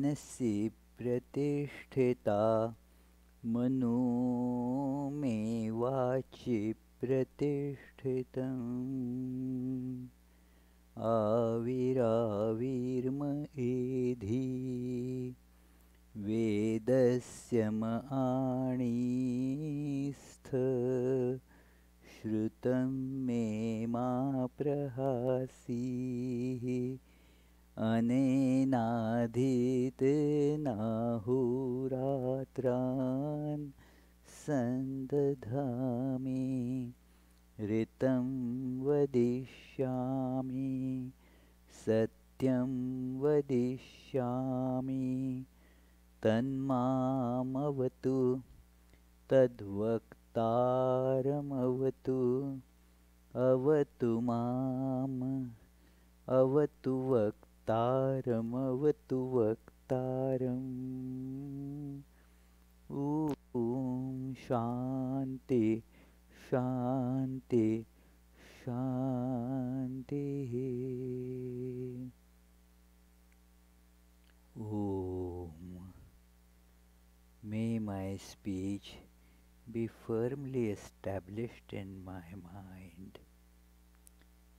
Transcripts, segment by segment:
मनसि प्रतिष्ठिता मनो मे वाचि प्रतिष्ठितम् आविराविर्म एधि वेदस्य मआणीस्थ श्रुतं मे मा प्रहासीः अनेनाधीतेनाहुरात्रान् सन्दधामि ऋतं वदिष्यामि सत्यं वदिष्यामि तन्मामवतु तद्वक्तारमवतु अवतु माम् अवतु वक्तारमवतु वक्तारम् ॐ शान्ति शान्ति शान्तिः Om. May my speech be firmly established in my mind.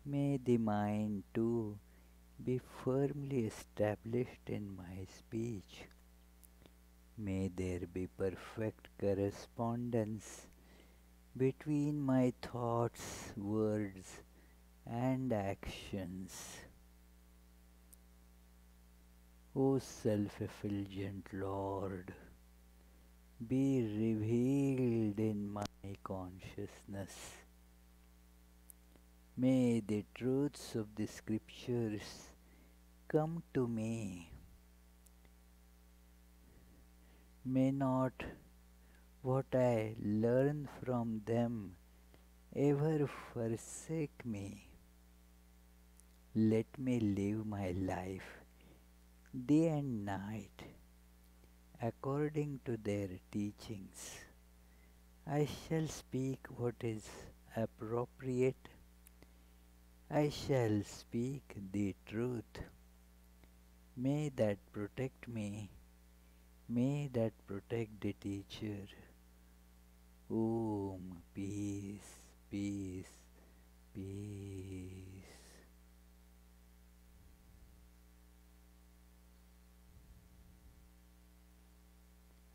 May the mind too be firmly established in my speech. May there be perfect correspondence between my thoughts, words, and actions. O self-effulgent Lord, be revealed in my consciousness. May the truths of the scriptures come to me. May not what I learn from them ever forsake me. Let me live my life day and night according to their teachings. I shall speak what is appropriate. I shall speak the truth. May that protect me. May that protect the teacher. Om, peace, peace, peace.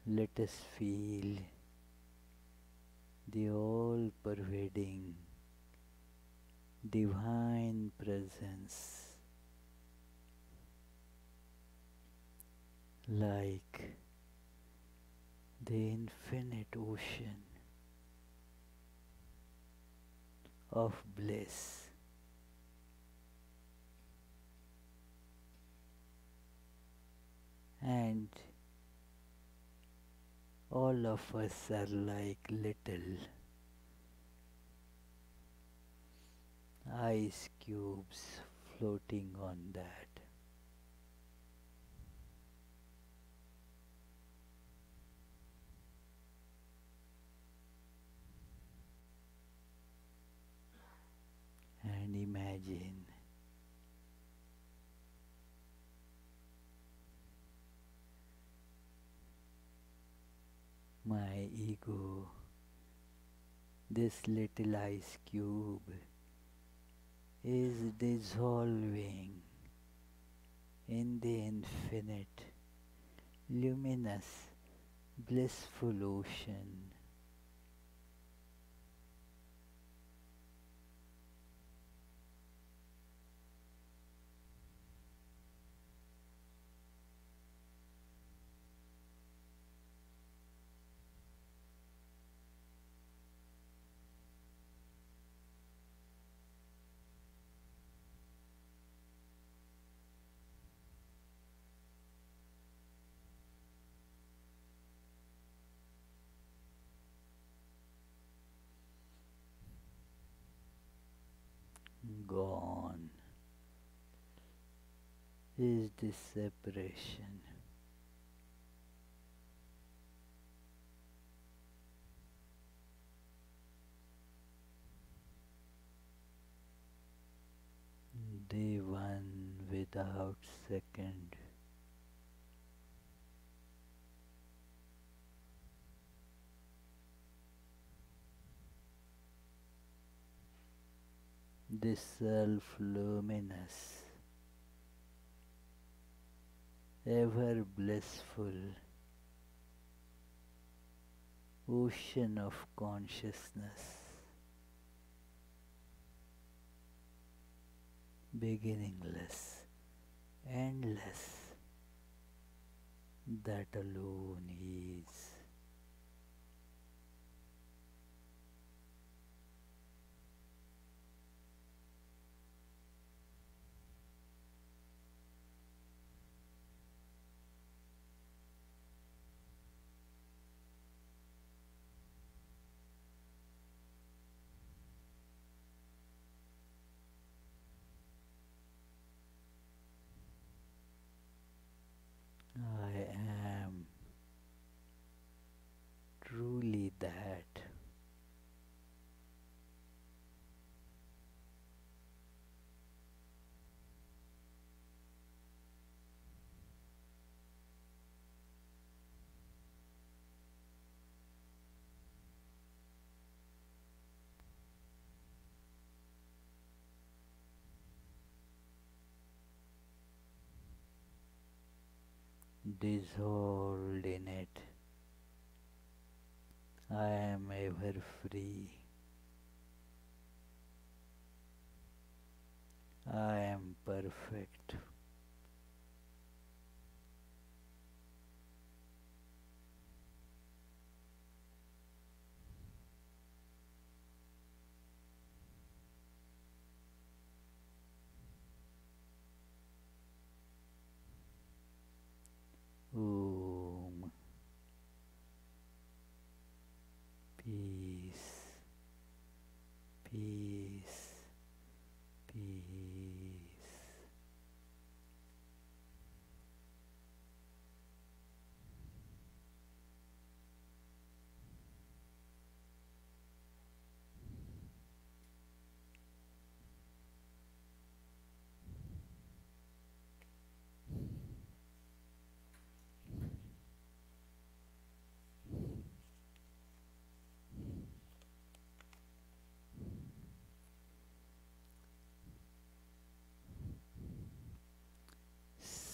Let us feel the all-pervading divine presence like the infinite ocean of bliss. And all of us are like little ice cubes floating on that. And imagine my ego, this little ice cube, is dissolving in the infinite, luminous, blissful ocean. Gone is the separation. The one without second. the self-luminous, ever blissful ocean of consciousness, beginningless, endless, that alone is. I am truly that. Dissolved in it, I am ever free. I am perfect. Om. Peace, peace, peace.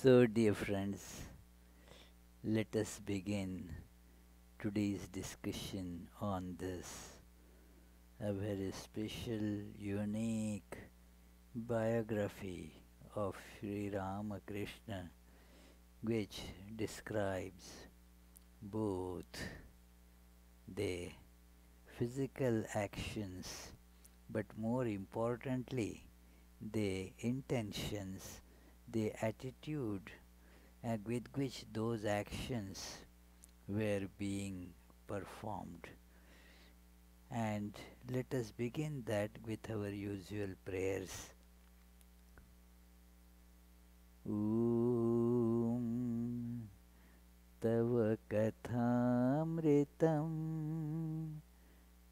So, dear friends, let us begin today's discussion on this, a very special, unique biography of Sri Ramakrishna, which describes both the physical actions, but more importantly, the intentions, the attitude with which those actions were being performed. And let us begin that with our usual prayers. Om Tava Kathamritam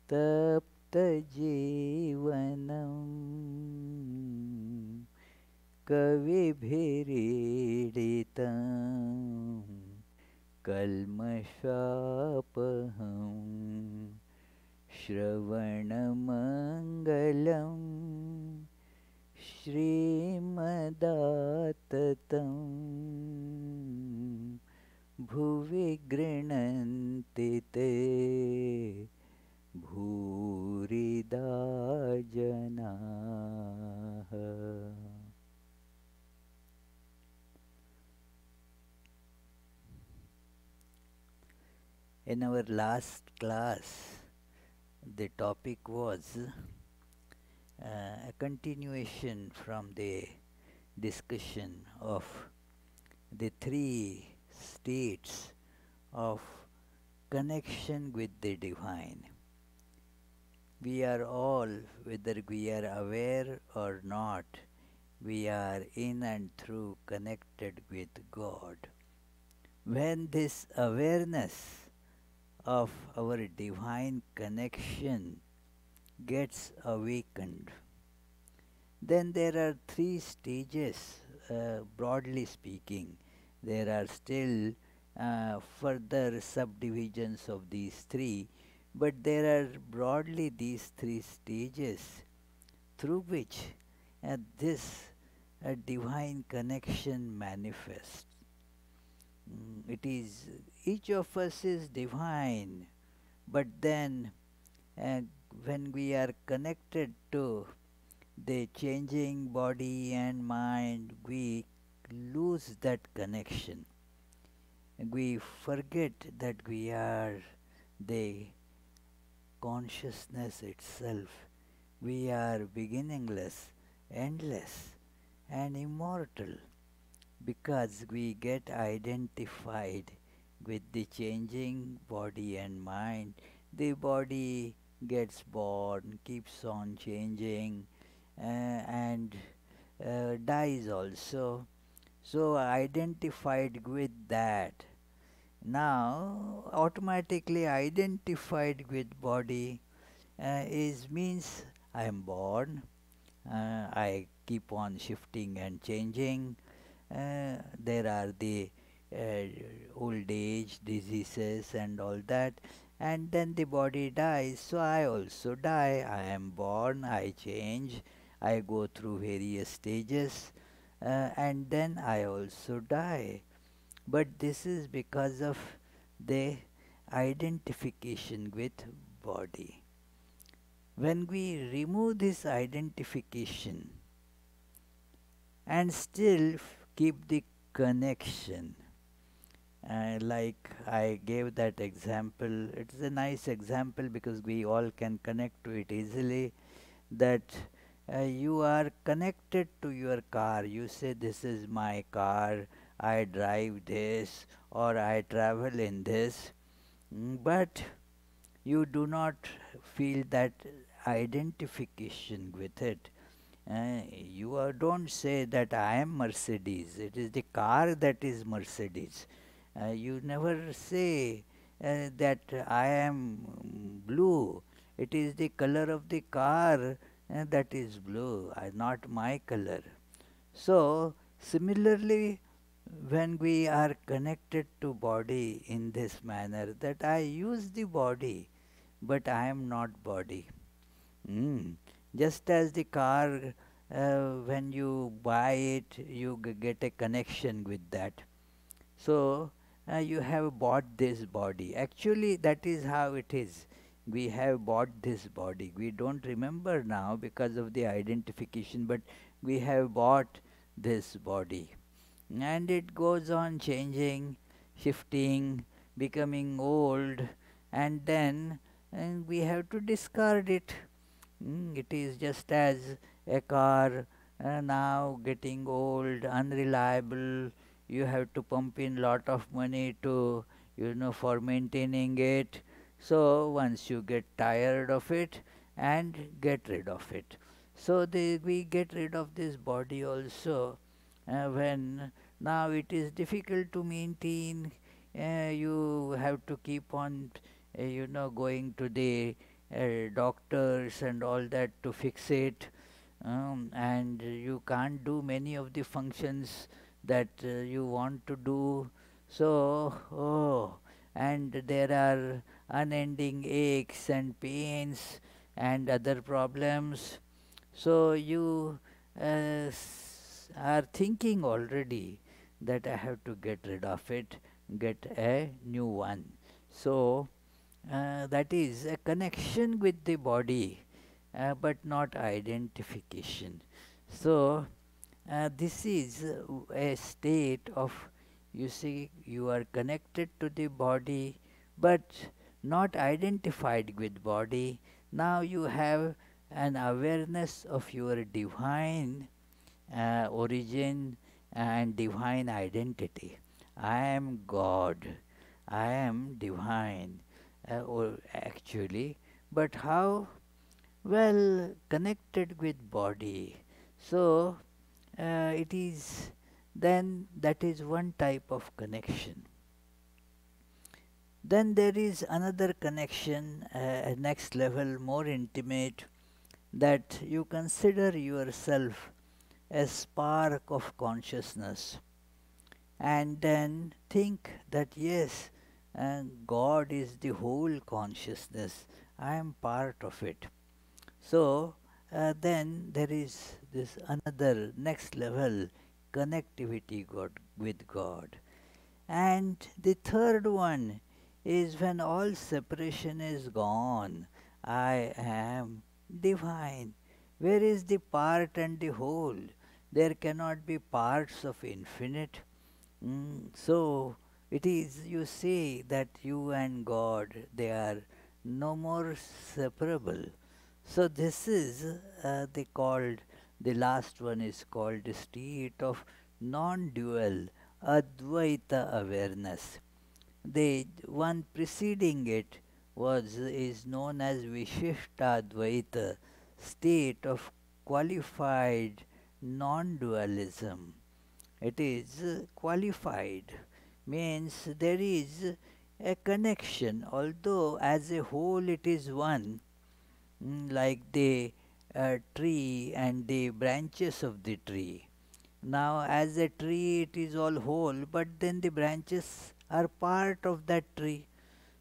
Tapta Jivanam Kavibhiriditam Kalmashapaham Shravanamangalam Shrimadattatam Bhuvi Grinanti te Bhurida Janaha. In our last class, the topic was a continuation from the discussion of the three states of connection with the divine. We are all, whether we are aware or not, we are in and through connected with God. When this awareness of our divine connection gets awakened, then there are three stages, broadly speaking. There are still further subdivisions of these three, but there are broadly these three stages through which this divine connection manifests. It is, each of us is divine, but then uh, when we are connected to the changing body and mind, we lose that connection. We forget that we are the consciousness itself. We are beginningless, endless, and immortal because we get identified with the changing body and mind. The body gets born, keeps on changing, and dies also. So identified with that. Now automatically identified with body is means I am born, I keep on shifting and changing. There are the old age diseases and all that, and then the body dies, so I also die. I am born, I change, I go through various stages, and then I also die. But this is because of the identification with body. When we remove this identification and still keep the connection, like I gave that example, it's a nice example because we all can connect to it easily, that you are connected to your car. You say, this is my car, I drive this, or I travel in this, but you do not feel that identification with it. Don't say that I am Mercedes, it is the car that is Mercedes. You never say that I am blue, it is the color of the car that is blue, not my color. So, similarly, when we are connected to body in this manner, that I use the body, but I am not body. Mm. Just as the car, when you buy it, you get a connection with that. So, you have bought this body. Actually, that is how it is. We have bought this body. We don't remember now because of the identification, but we have bought this body. And it goes on changing, shifting, becoming old, and then we have to discard it. It is just as a car now getting old, unreliable. You have to pump in lot of money to, for maintaining it. So once you get tired of it and get rid of it. So we get rid of this body also when now it is difficult to maintain. You have to keep on, going to the doctors and all that to fix it, and you can't do many of the functions that you want to do. So, and there are unending aches and pains and other problems. So you are thinking already that I have to get rid of it, get a new one. So that is a connection with the body, but not identification. So, this is a state of, you see, you are connected to the body, but not identified with body. Now you have an awareness of your divine origin and divine identity. I am God. I am divine. Or actually, but how? Well, connected with body. So it is, then that is one type of connection. Then there is another connection, next level, more intimate, that you consider yourself a spark of consciousness and then think that yes, God is the whole consciousness, I am part of it. So then there is this another next level connectivity with God. And the third one is when all separation is gone, I am divine. Where is the part and the whole? There cannot be parts of infinite. So it is, you say that you and God, they are no more separable. So this is they called, the last one is called the state of non-dual Advaita awareness. The one preceding it is known as Vishishtadvaita, state of qualified non-dualism. It is qualified, means there is a connection, although as a whole it is one, like the tree and the branches of the tree. Now, as a tree, it is all whole, but then the branches are part of that tree.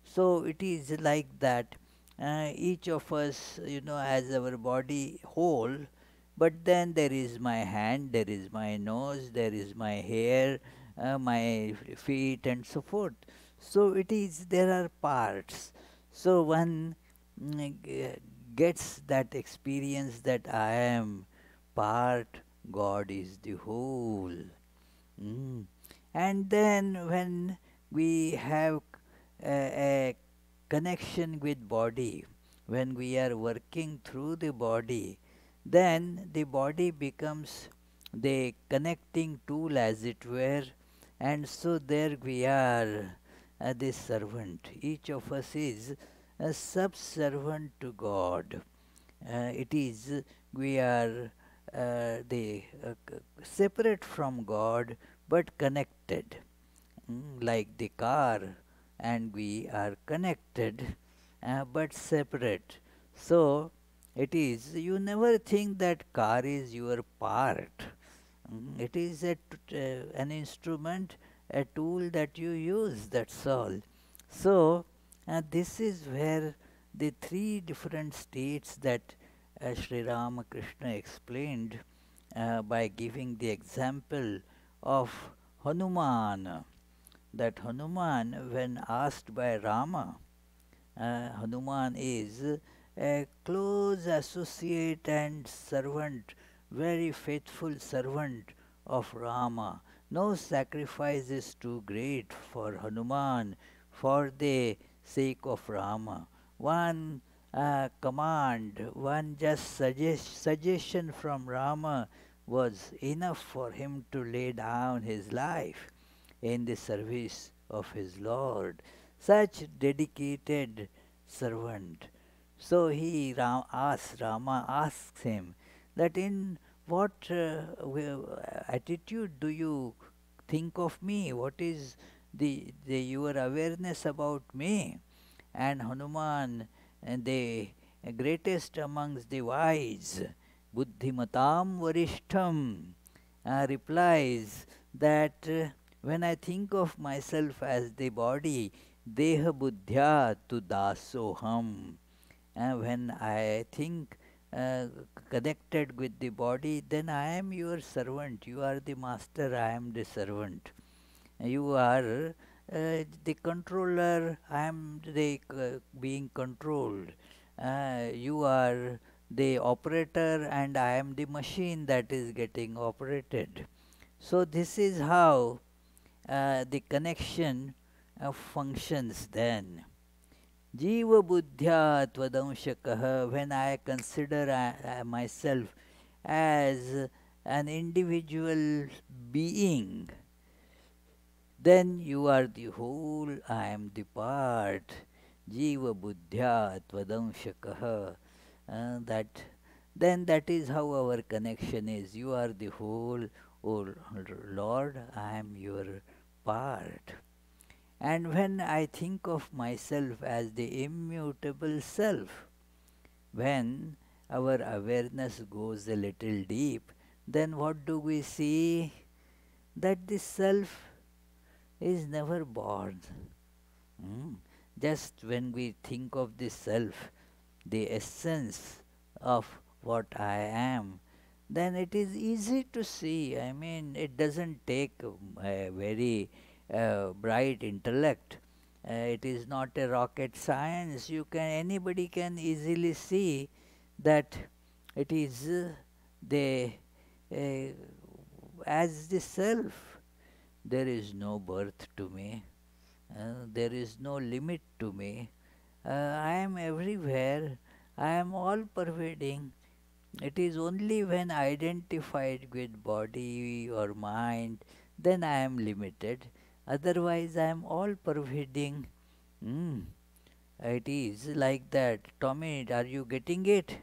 So it is like that. Each of us, as our body whole, but then there is my hand, there is my nose, there is my hair, my feet, and so forth. So it is, there are parts. So one gets that experience that I am part, God is the whole. Mm. And then when we have a connection with body, when we are working through the body, then the body becomes the connecting tool, as it were, and so there we are, the servant. Each of us is a subservient to God. It is, we are separate from God but connected, like the car, and we are connected but separate. So it is, you never think that car is your part. It is an instrument, a tool that you use, that's all. So this is where the three different states that Sri Ramakrishna explained by giving the example of Hanuman. That Hanuman, when asked by Rama, Hanuman is a close associate and servant, very faithful servant of Rama. No sacrifice is too great for Hanuman for the sake of Rama. One command, one just suggestion from Rama was enough for him to lay down his life in the service of his Lord. Such dedicated servant. So Rama asks him that in what attitude do you think of me? What is your awareness about me? And Hanuman, and the greatest amongst the wise, Buddhimatam Varishtham, replies that when I think of myself as the body, Deha Buddhya tu dasoham, when I think connected with the body, then I am your servant. You are the master, I am the servant. You are the controller, I am the being controlled. You are the operator, and I am the machine that is getting operated. So this is how the connection functions then. Jiva buddhya tvadanshakaha, when I consider myself as an individual being, then you are the whole, I am the part. Jiva buddhya tvadanshakaha. That then that is how our connection is. You are the whole, oh Lord, I am your part. And when I think of myself as the immutable self, when our awareness goes a little deep, then what do we see? That the self is never born. Just when we think of the self, the essence of what I am, then it is easy to see. I mean, it doesn't take a very bright intellect. It is not a rocket science. Anybody can easily see that it is the uh, as the self. There is no birth to me. There is no limit to me. I am everywhere. I am all pervading. It is only when identified with body or mind, then I am limited. Otherwise, I am all pervading. Mm. It is like that. Tommy, are you getting it?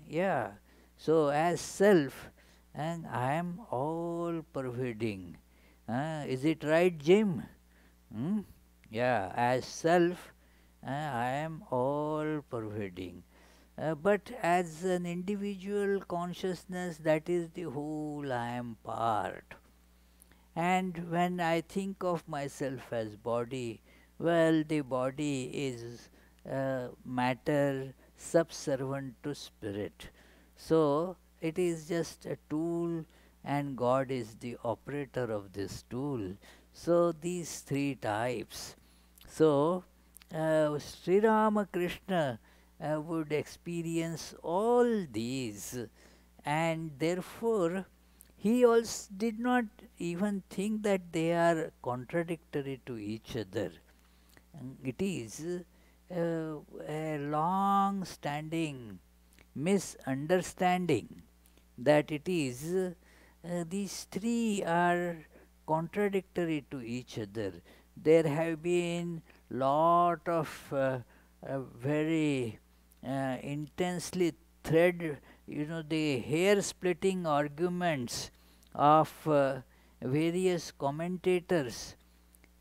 Yeah. So, as self, and I am all pervading. Is it right, Jim? Hmm? Yeah, as self, I am all pervading. But as an individual consciousness, that is the whole I am part. And when I think of myself as body, well, the body is matter subservient to spirit. So it is just a tool, and God is the operator of this tool. So these three types. So Sri Ramakrishna would experience all these, and therefore he also did not even think that they are contradictory to each other. It is a long standing misunderstanding that it is these three are contradictory to each other. There have been lot of very intensely thread, the hair splitting arguments of various commentators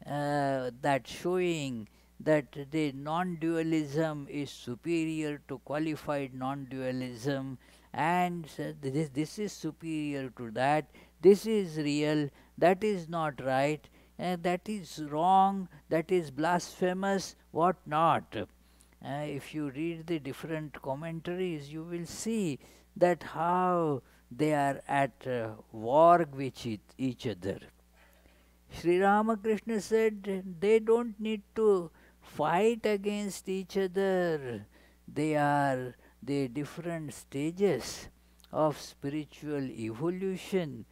that showing that the non-dualism is superior to qualified non-dualism, and this is superior to that, this is real, that is not right, that is wrong, that is blasphemous, what not. If you read the different commentaries, you will see that how they are at war with each other. Sri Ramakrishna said they don't need to fight against each other. They are the different stages of spiritual evolution,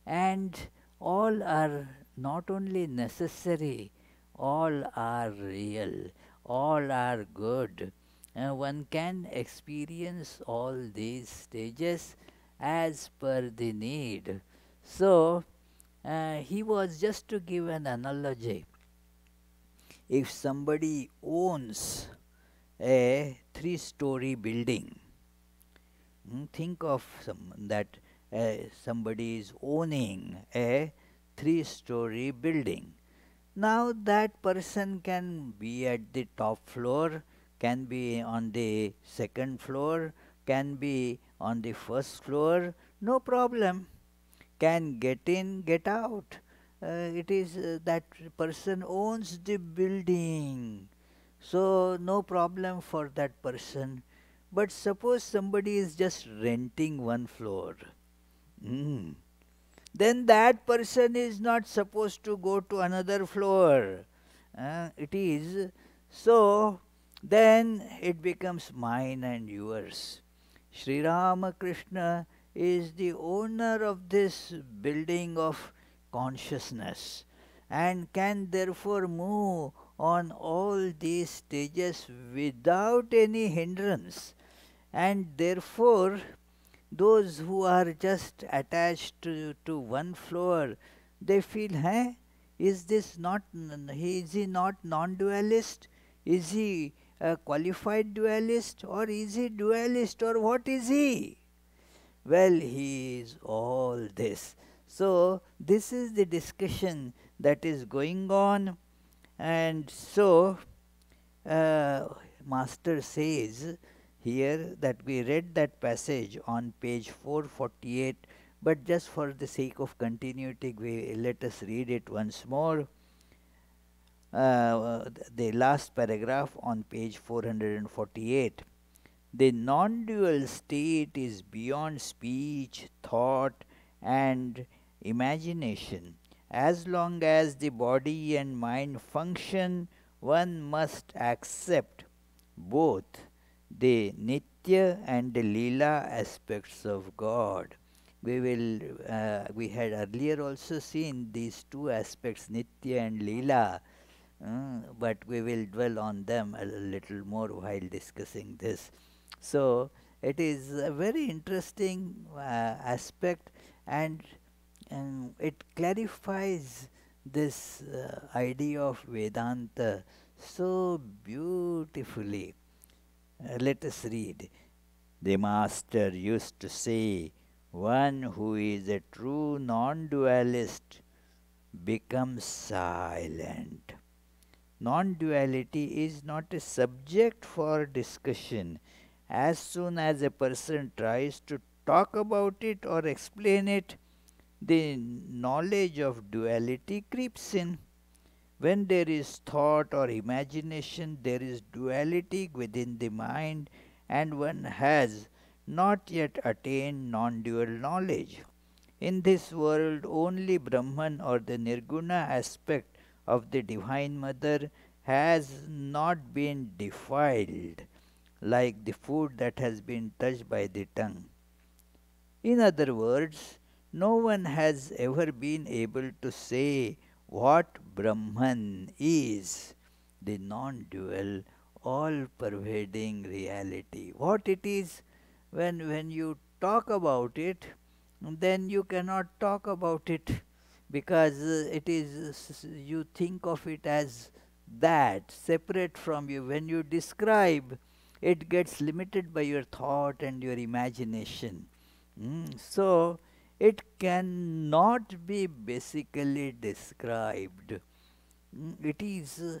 and all are not only necessary, all are real, all are good. One can experience all these stages as per the need. So, he was just to give an analogy. If somebody owns a 3-story building, think of that somebody is owning a 3-story building. Now that person can be at the top floor, can be on the second floor, can be on the first floor, no problem, can get in, get out. It is that person owns the building, so no problem for that person. But suppose somebody is just renting one floor, then that person is not supposed to go to another floor. It is so, then it becomes mine and yours. Sri Ramakrishna is the owner of this building of consciousness, and can therefore move on all these stages without any hindrance. And therefore, those who are just attached to one floor, they feel, is this not, is he not non-dualist? Is he a qualified dualist, or is he dualist, or what is he? Well, he is all this. So, this is the discussion that is going on, and so Master says here that we read that passage on page 448, but just for the sake of continuity, let us read it once more. The last paragraph on page 448. The non-dual state is beyond speech, thought, and imagination. As long as the body and mind function, one must accept both the Nitya and the Leela aspects of God. We had earlier also seen these two aspects, Nitya and Leela, but we will dwell on them a little more while discussing this. So it is a very interesting aspect, and it clarifies this idea of Vedanta so beautifully. Let us read. The master used to say, one who is a true non dualist becomes silent. Non duality is not a subject for discussion. As soon as a person tries to talk about it or explain it, the knowledge of duality creeps in. When there is thought or imagination, there is duality within the mind, and one has not yet attained non dual knowledge. In this world, only Brahman or the Nirguna aspect of the Divine Mother has not been defiled, like the food that has been touched by the tongue. In other words, no one has ever been able to say what Brahman is, the non dual, all pervading reality. What it is, when you talk about it, then you cannot talk about it, because it is, you think of it as that, separate from you. When you describe, it gets limited by your thought and your imagination. So it cannot be basically described. It is,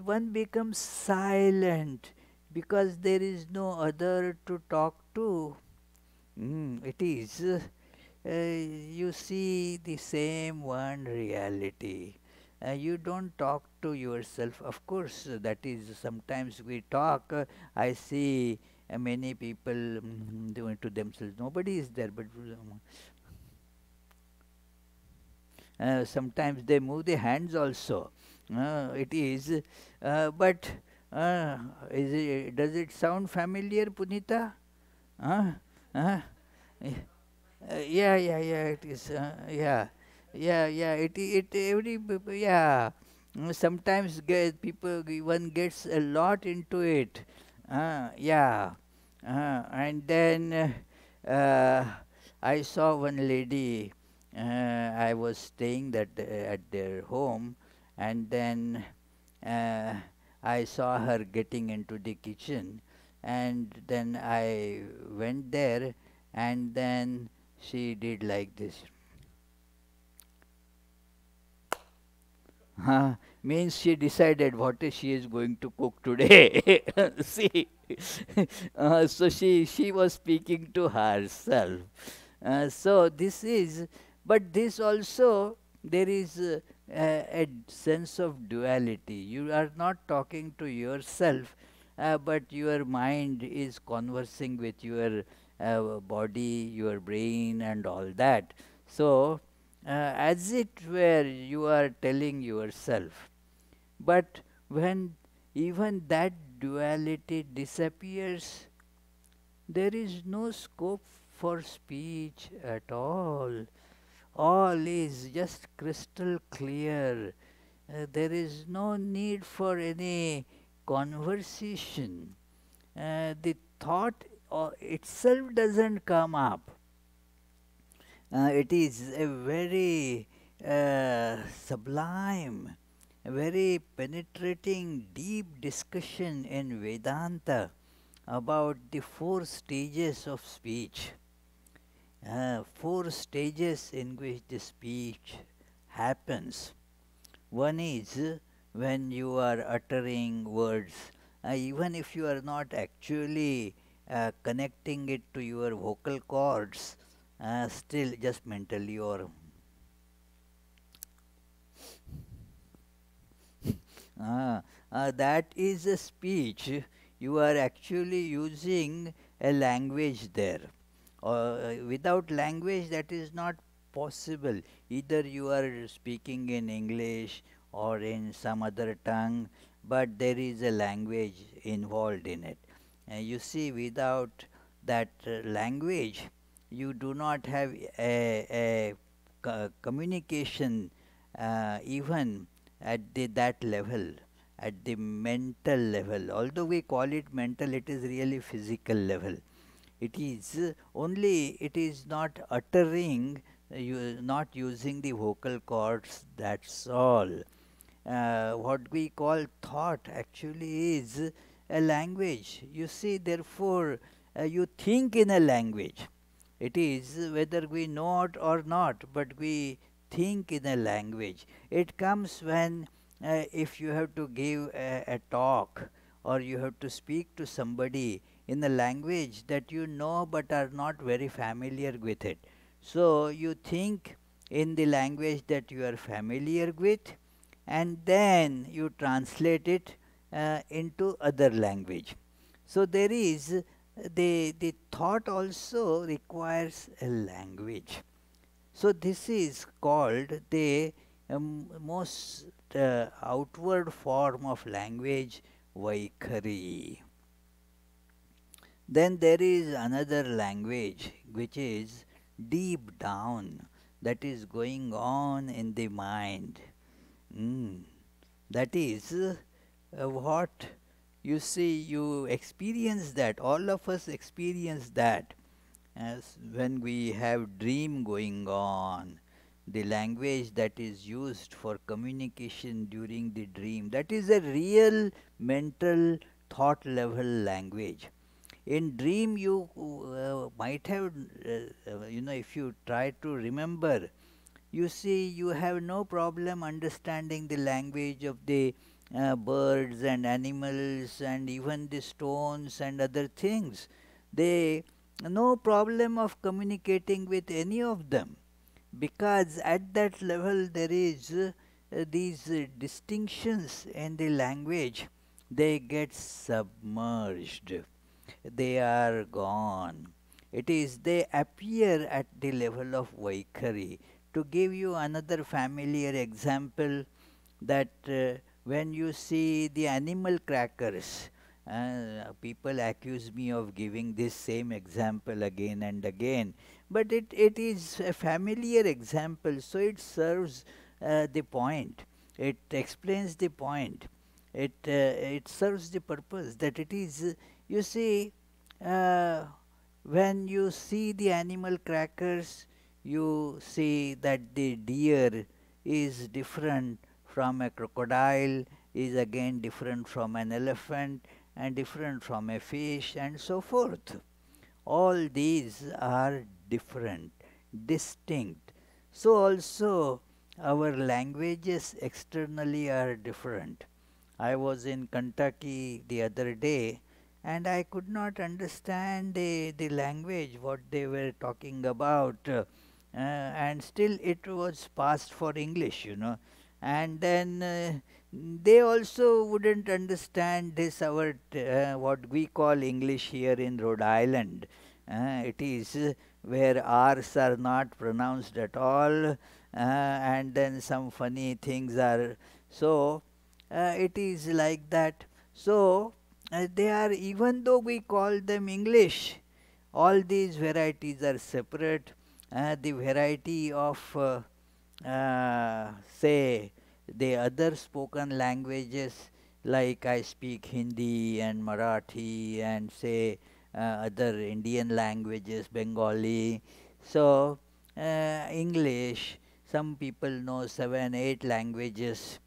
one becomes silent because there is no other to talk to. It is, you see the same one reality. You don't talk to yourself. Of course, that is, sometimes we talk. I see many people doing to themselves. Nobody is there, but sometimes they move the hands also. It is, but does it sound familiar, Punita? Uh, uh, yeah, it is. Yeah. Yeah. Sometimes people, one gets a lot into it. Yeah. And then I saw one lady. I was staying at their home, and then uh, I saw her getting into the kitchen, and then I went there, and then she did like this. Means she decided what she is going to cook today. See, so she was speaking to herself. So this is, but this also, there is a sense of duality. You are not talking to yourself, but your mind is conversing with your body, your brain, and all that. So as it were, you are telling yourself. But when even that duality disappears, there is no scope for speech at all. All is just crystal clear. There is no need for any conversation. The thought itself doesn't come up. It is a very sublime, a very penetrating, deep discussion in Vedanta about the four stages of speech. Four stages in which the speech happens. One is when you are uttering words, even if you are not actually connecting it to your vocal cords, still just mentally, or that is a speech you are actually using a language there. Without language, that is not possible. Either you are speaking in English or in some other tongue, but there is a language involved in it. You see, without that language, you do not have a communication even at that level, at the mental level. Although we call it mental, it is really physical level. It is only, it is not uttering, not using the vocal cords, that's all. What we call thought actually is a language. You see, therefore, you think in a language. It is whether we know it or not, but we think in a language. It comes when, if you have to give a talk, or you have to speak to somebody in a language that you know but are not very familiar with it. So you think in the language that you are familiar with, and then you translate it into other language. So there is the thought also requires a language. So this is called the most outward form of language, Vaikhari. Then there is another language which is deep down, that is going on in the mind. Mm. That is what you see, you experience that. All of us experience that as when we have dream going on. The language that is used for communication during the dream, that is a real mental thought level language. In dream, you might have, if you try to remember, you see, you have no problem understanding the language of the birds and animals and even the stones and other things. They no problem of communicating with any of them, because at that level there is these distinctions in the language, they get submerged, they are gone. It is, they appear at the level of Vaikhari. To give you another familiar example, that when you see the animal crackers, people accuse me of giving this same example again and again, but it is a familiar example, so it serves the point. It explains the point. It serves the purpose, that it is, you see, uh, when you see the animal crackers, you see that the deer is different from a crocodile, is again different from an elephant, and different from a fish, and so forth. All these are different, distinct. So also our languages externally are different. I was in Kentucky the other day, and I could not understand the language, what they were talking about. And still it was passed for English, And then they also wouldn't understand this, our what we call English here in Rhode Island. It is where R's are not pronounced at all, and then some funny things are. So it is like that. So they are, even though we call them English, all these varieties are separate. The variety of say the other spoken languages, like I speak Hindi and Marathi and say other Indian languages, Bengali. So English, some people know 7, 8 languages.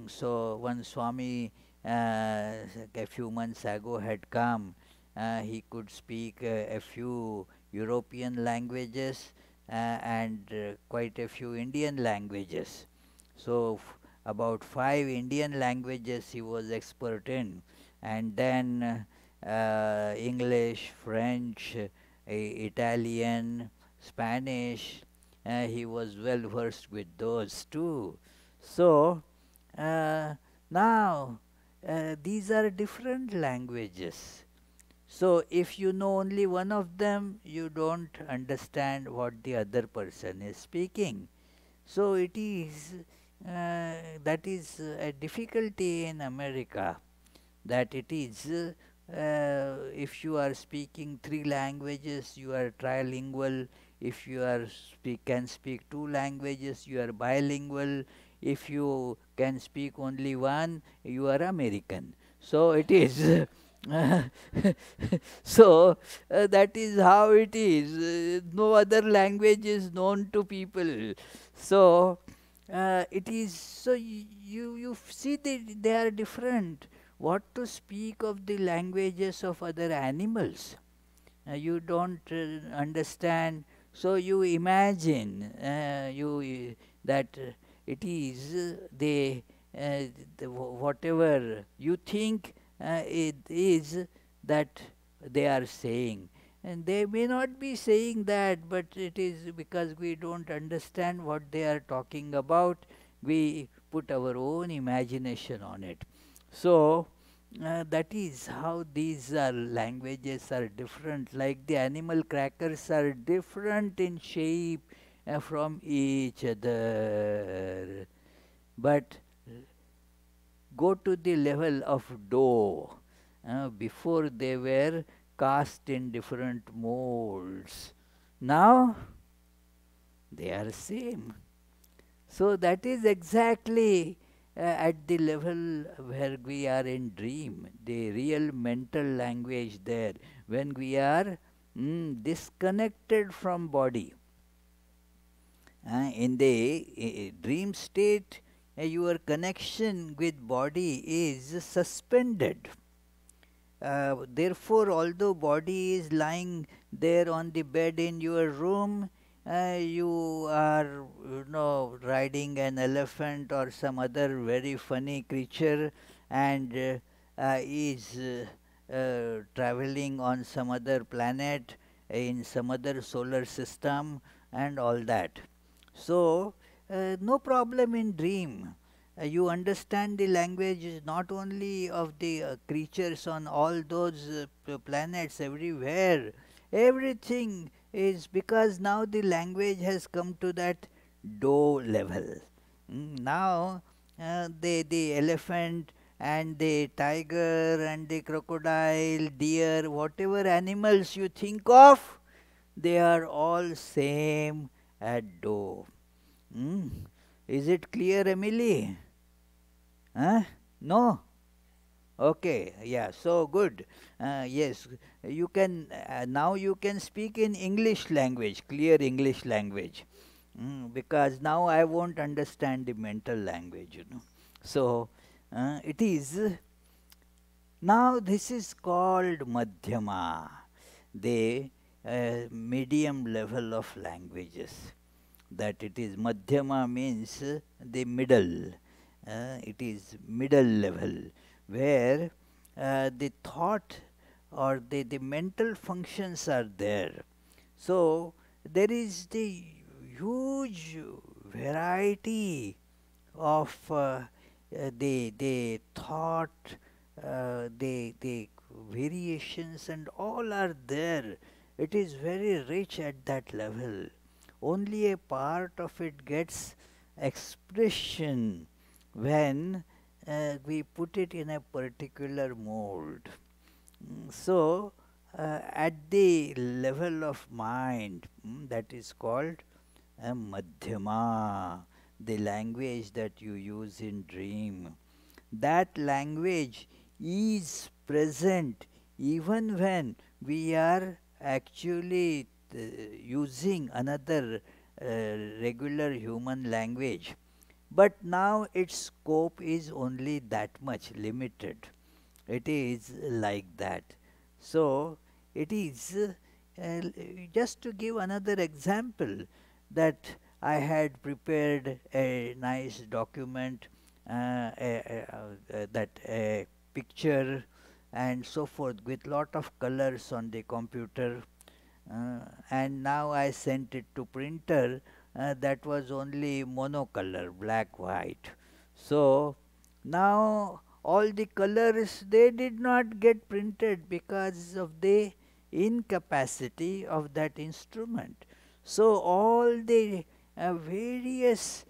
So one Swami a few months ago had come. He could speak a few European languages and quite a few Indian languages. So about 5 Indian languages he was expert in, and then English, French, Italian, Spanish. He was well versed with those too. So now these are different languages. So if you know only one of them, you don't understand what the other person is speaking. So it is that is a difficulty in America, that it is if you are speaking three languages, you are trilingual. If you are can speak two languages, you are bilingual. If you can speak only one, you are American. So it is. So that is how it is. No other language is known to people. So it is. So you see they are different. What to speak of the languages of other animals? You don't understand, so you imagine that it is whatever you think it is that they are saying, and they may not be saying that, but it is because we don't understand what they are talking about. We put our own imagination on it. So that is how these languages are different. Like the animal crackers are different in shape from each other. But go to the level of dough. Before they were cast in different molds. Now they are same. So that is exactly at the level where we are in dream, the real mental language there, when we are disconnected from body. In the dream state, your connection with body is suspended. Therefore, although body is lying there on the bed in your room, you are, riding an elephant or some other very funny creature, and is traveling on some other planet in some other solar system and all that. So, no problem in dream. You understand the language not only of the creatures on all those planets everywhere. Everything is because now the language has come to that dough level. Now the elephant and the tiger and the crocodile, deer, whatever animals you think of, they are all same at dough. Mm. Is it clear, Emily? Huh? No? Okay, yeah, so good. Yes, you can now you can speak in English language, clear English language, because now I won't understand the mental language. So it is now this is called Madhyama, the medium level of languages. That it is Madhyama means the middle. It is middle level where the thought or the mental functions are there. So there is the huge variety of the thought, the variations and all are there. It is very rich at that level. Only a part of it gets expression when we put it in a particular mold. So, at the level of mind, that is called a madhyama, the language that you use in dream. That language is present even when we are actually using another regular human language. But now its scope is only that much limited. It is like that. So it is just to give another example, that I had prepared a nice document, that a picture and so forth with lot of colors on the computer, and now I sent it to printer. That was only monocolor, black white. So now all the colors, they did not get printed because of the incapacity of that instrument. So all the various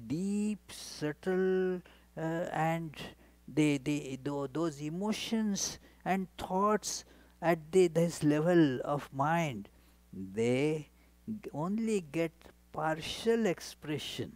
deep, subtle, and those emotions and thoughts at this level of mind, they only get partial expression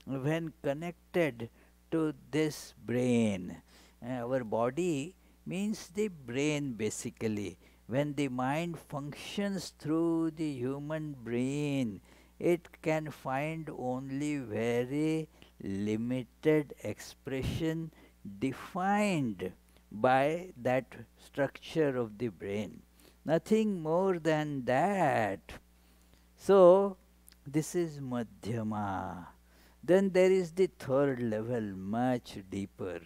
when connected to this brain. Our body means the brain basically. When the mind functions through the human brain, it can find only very limited expression defined by that structure of the brain. Nothing more than that. So, this is Madhyama. Then there is the third level, much deeper,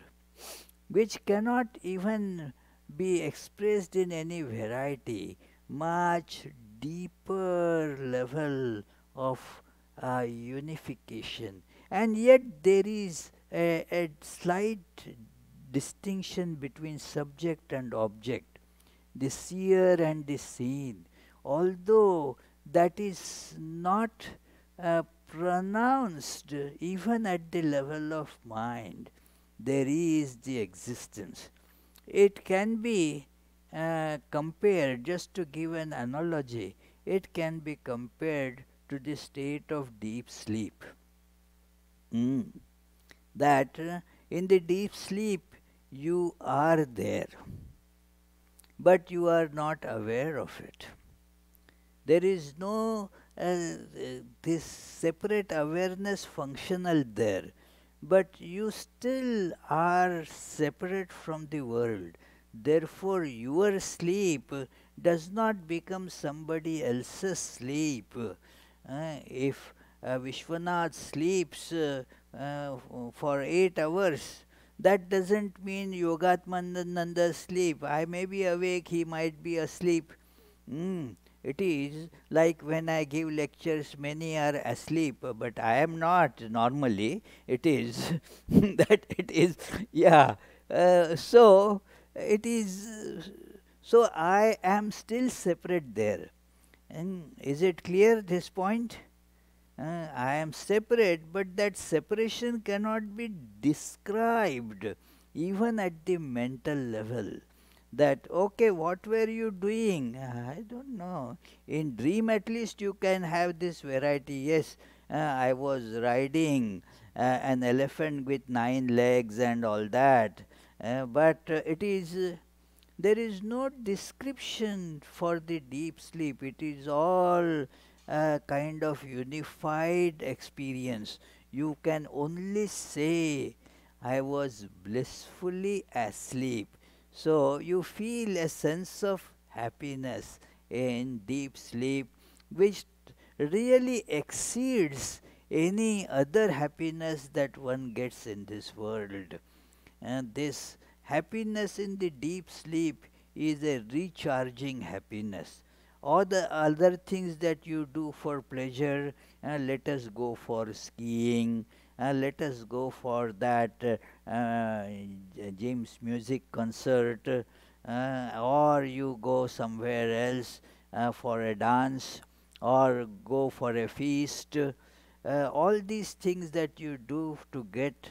which cannot even be expressed in any variety, much deeper level of unification. And yet there is a slight distinction between subject and object, the seer and the seen, although that is not pronounced even at the level of mind. There is the existence. It can be compared, just to give an analogy, it can be compared to the state of deep sleep. That in the deep sleep you are there, but you are not aware of it. There is no this separate awareness functional there, but you still are separate from the world. Therefore, your sleep does not become somebody else's sleep. If Vishwanath sleeps for 8 hours, that doesn't mean Yogatmananda sleep. I may be awake, he might be asleep. It is like when I give lectures, many are asleep, but I am not normally. It is that it is, yeah. So it is, so I am still separate there. And is it clear, this point? I am separate, but that separation cannot be described even at the mental level. That, okay, what were you doing? I don't know. In dream at least you can have this variety. Yes, I was riding an elephant with 9 legs and all that. But it is there is no description for the deep sleep. It is all a kind of unified experience. You can only say, I was blissfully asleep. So you feel a sense of happiness in deep sleep, which really exceeds any other happiness that one gets in this world. And this happiness in the deep sleep is a recharging happiness. All the other things that you do for pleasure, let us go for skiing, let us go for that James music concert, or you go somewhere else for a dance, or go for a feast. All these things that you do to get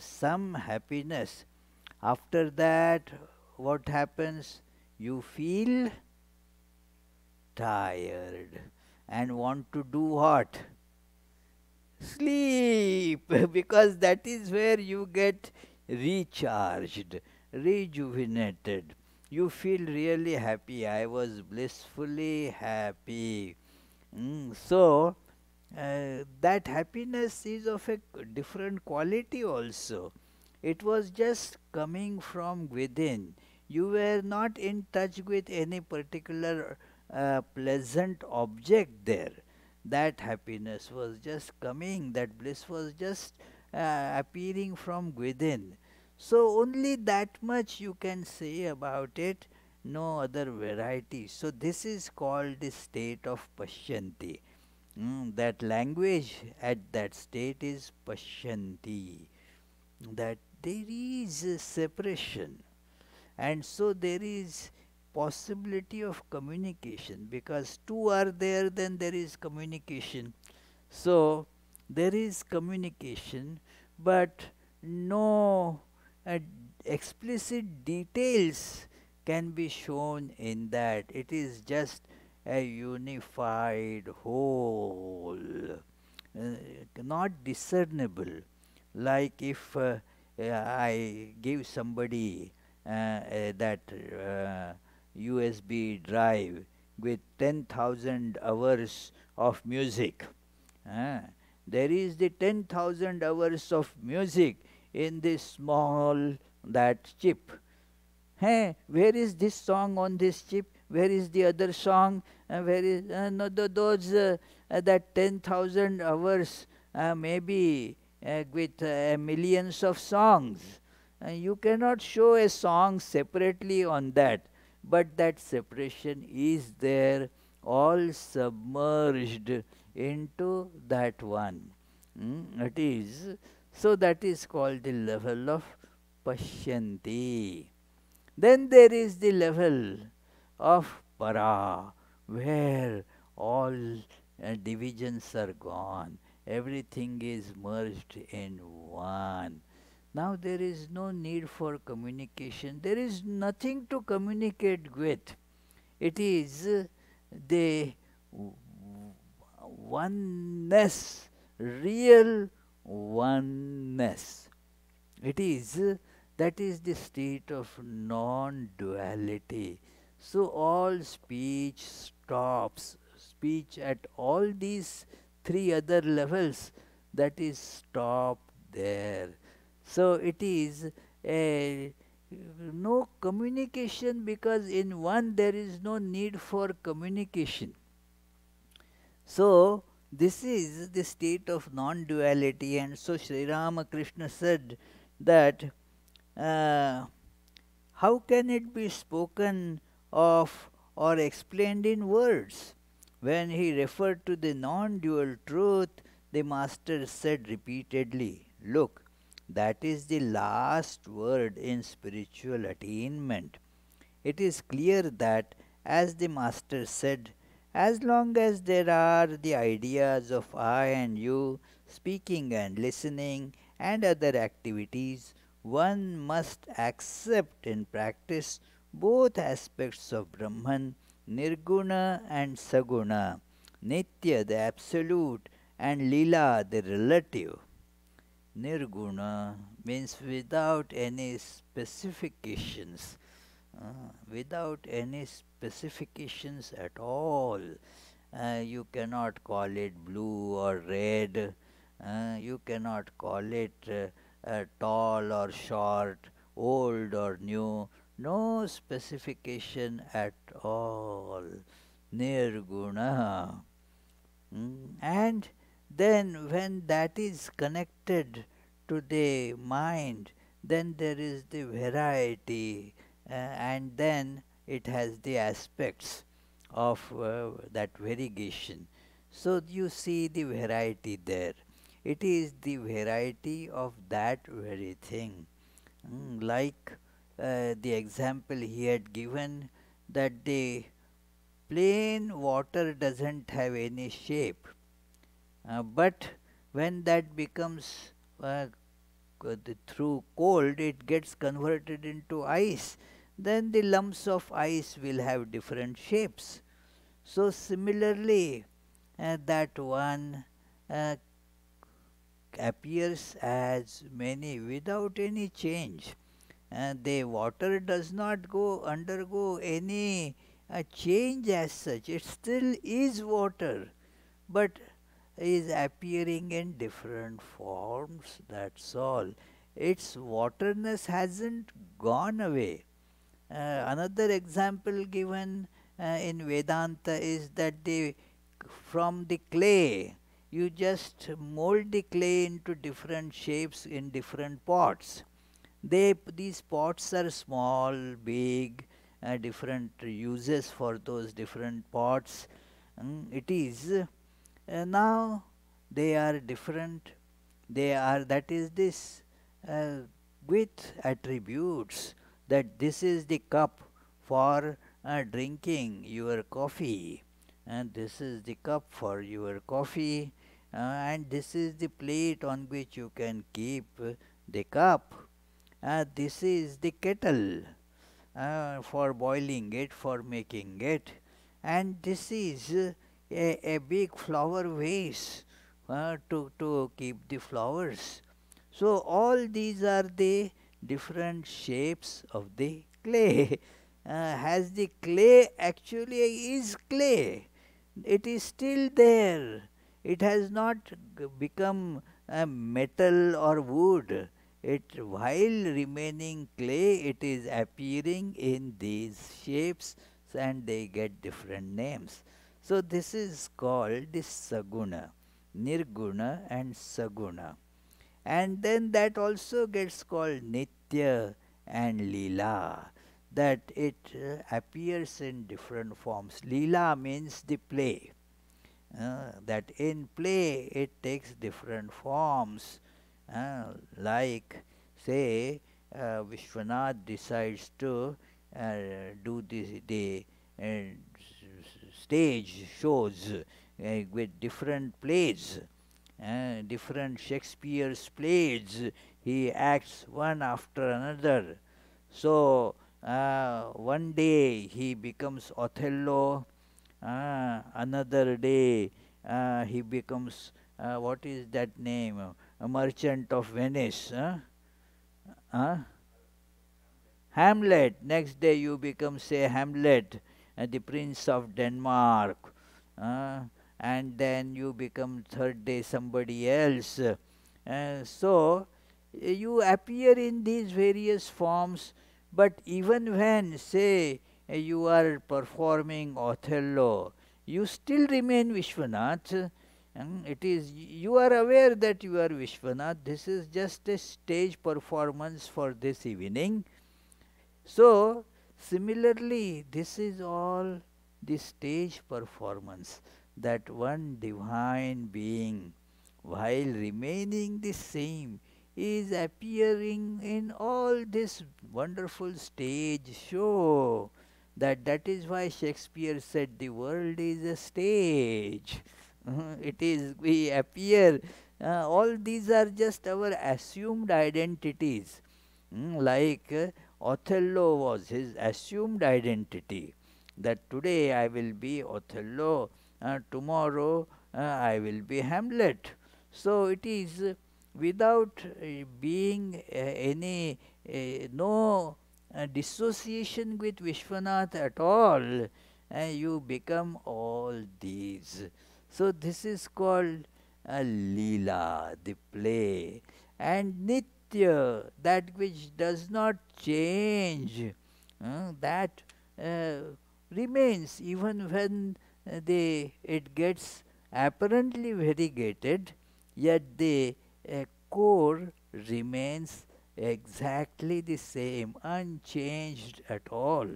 some happiness. After that, what happens? You feel tired and want to do what? Sleep, because that is where you get recharged, rejuvenated. You feel really happy. I was blissfully happy. So, that happiness is of a different quality also. It was just coming from within. You were not in touch with any particular pleasant object there. That happiness was just coming, that bliss was just appearing from within. So, only that much you can say about it, no other variety. So, this is called the state of Pashyanti. That language at that state is Pashyanti. that there is a separation, and so there is possibility of communication, because two are there, then there is communication. So there is communication, but no explicit details can be shown in that. It is just a unified whole, not discernible. Like if I give somebody that USB drive with 10,000 hours of music. Ah, there is the 10,000 hours of music in this small that chip. Hey, where is this song on this chip? Where is the other song? Where is no, those that 10,000 hours maybe with millions of songs. You cannot show a song separately on that, but that separation is there, all submerged into that one. It is so that is called the level of Pashyanti. Then there is the level of para, where all divisions are gone, everything is merged in one. Now there is no need for communication, there is nothing to communicate with. It is the oneness, real oneness. It is that is the state of non-duality. So all speech stops. Speech at all these three other levels, that is stopped there. So it is a no communication, because in one there is no need for communication. So this is the state of non-duality, and so Sri Ramakrishna said that how can it be spoken of or explained in words? When he referred to the non-dual truth, the Master said repeatedly, look, that is the last word in spiritual attainment. It is clear that, as the Master said, as long as there are the ideas of I and you, speaking and listening, and other activities, one must accept in practice both aspects of Brahman, Nirguna and Saguna, Nitya the absolute, and Lila the relative. Nirguna means without any specifications, without any specifications at all. You cannot call it blue or red. You cannot call it tall or short, old or new. No specification at all. Nirguna. And then when that is connected to the mind, then there is the variety, and then it has the aspects of that variegation. So you see the variety there. It is the variety of that very thing. Like the example he had given, that the plain water doesn't have any shape, but when that becomes through cold, it gets converted into ice, then the lumps of ice will have different shapes. So similarly, that one uh, appears as many without any change. The water does not undergo any change as such. It still is water, but is appearing in different forms, that's all. Its waterness hasn't gone away. Another example given in Vedanta is that from the clay, you just mold the clay into different shapes in different pots. These pots are small, big, different uses for those different pots. It is now they are different. They are, that is this uh, with attributes that this is the cup for drinking your coffee, and this is the cup for your coffee, and this is the plate on which you can keep the cup. This is the kettle for boiling it, for making it, and this is a big flower vase to keep the flowers. So all these are the different shapes of the clay. Has the clay actually is clay? It is still there. It has not become metal or wood. It, while remaining clay, it is appearing in these shapes and they get different names. So this is called the Saguna, Nirguna and Saguna. And then that also gets called Nitya and Leela, that it appears in different forms. Leela means the play, that in play it takes different forms, like say Vishwanath decides to do the stage shows with different plays, different Shakespeare's plays. He acts one after another. So one day he becomes Othello, another day he becomes what is that name? A merchant of Venice. Uh, Hamlet. Next day you become, say, Hamlet, the Prince of Denmark. Uh, and then you become third day somebody else. So you appear in these various forms, but even when, say, you are performing Othello, you still remain Vishwanath. It is, you are aware that you are Vishwanath. This is just a stage performance for this evening. So, similarly, this is all the stage performance, that one divine being, while remaining the same, is appearing in all this wonderful stage show. That is why Shakespeare said the world is a stage. It is, we appear, all these are just our assumed identities. Like Othello was his assumed identity, that today I will be Othello, tomorrow I will be Hamlet. So it is without being any no dissociation with Vishwanath at all, you become all these. So this is called Leela, the play, and Nitya, that which does not change, that uh, remains even when it gets apparently variegated, yet the core remains exactly the same, unchanged at all.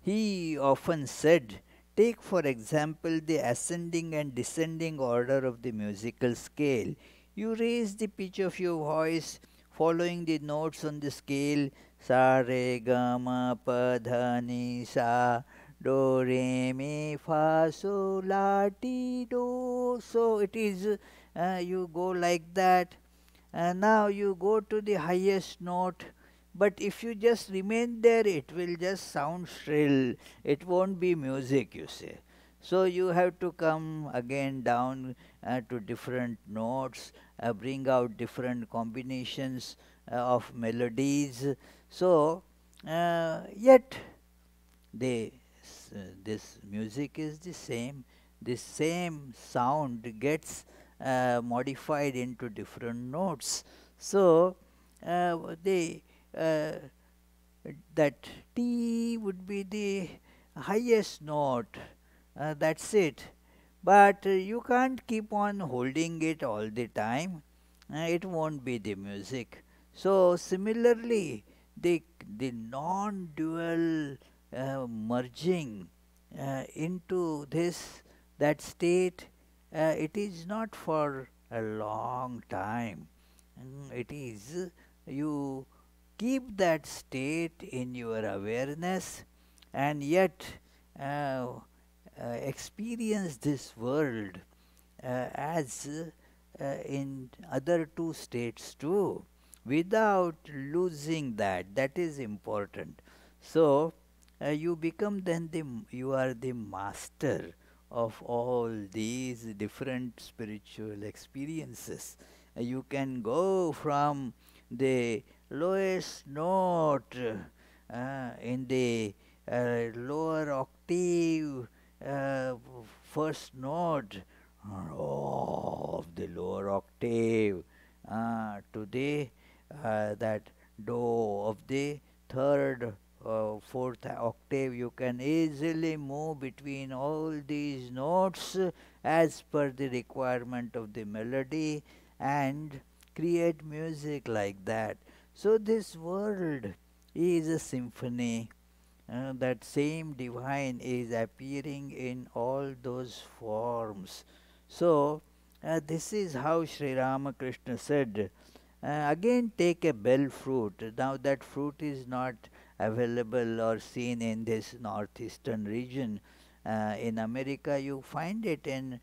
He often said, take for example the ascending and descending order of the musical scale. You raise the pitch of your voice following the notes on the scale, sa re ga ma pa dha ni sa, do re mi fa so la ti do. So it is, you go like that, and now you go to the highest note, but if you just remain there, it will just sound shrill. It won't be music, you say. So you have to come again down to different notes, bring out different combinations of melodies. So yet they this music is the same. This same sound gets modified into different notes. So they that T would be the highest note. That's it. But you can't keep on holding it all the time. It won't be the music. So similarly, the non-dual merging into this that state, it is not for a long time. It is you keep that state in your awareness, and yet uh, experience this world as in other two states too, without losing that. That is important. So you become then you are the master of all these different spiritual experiences. You can go from the lowest note in the lower octave, uh, first note of the lower octave, to the that do of the third, fourth octave. You can easily move between all these notes as per the requirement of the melody and create music like that. So this world is a symphony. That same divine is appearing in all those forms. So, this is how Sri Ramakrishna said. Again, take a bell fruit. Now, that fruit is not available or seen in this northeastern region. In America, you find it in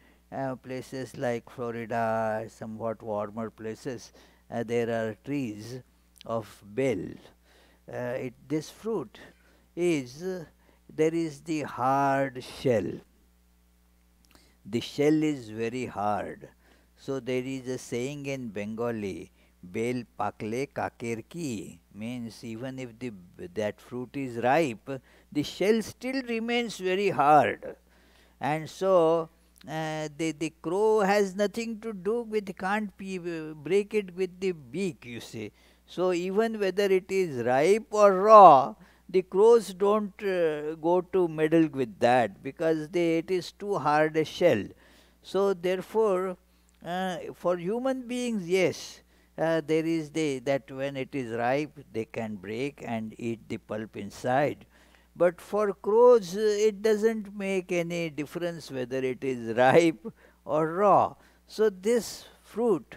places like Florida, somewhat warmer places. There are trees of bell. This fruit is there is the hard shell. The shell is very hard. So there is a saying in Bengali, bel pakle kaker ki, means even if that fruit is ripe, the shell still remains very hard. And so the crow has nothing to do with, can't break it with the beak, you see. So even whether it is ripe or raw, the crows don't go to meddle with that, because it is too hard a shell. So therefore, for human beings, yes, there is that when it is ripe, they can break and eat the pulp inside. But for crows, it doesn't make any difference whether it is ripe or raw. So this fruit,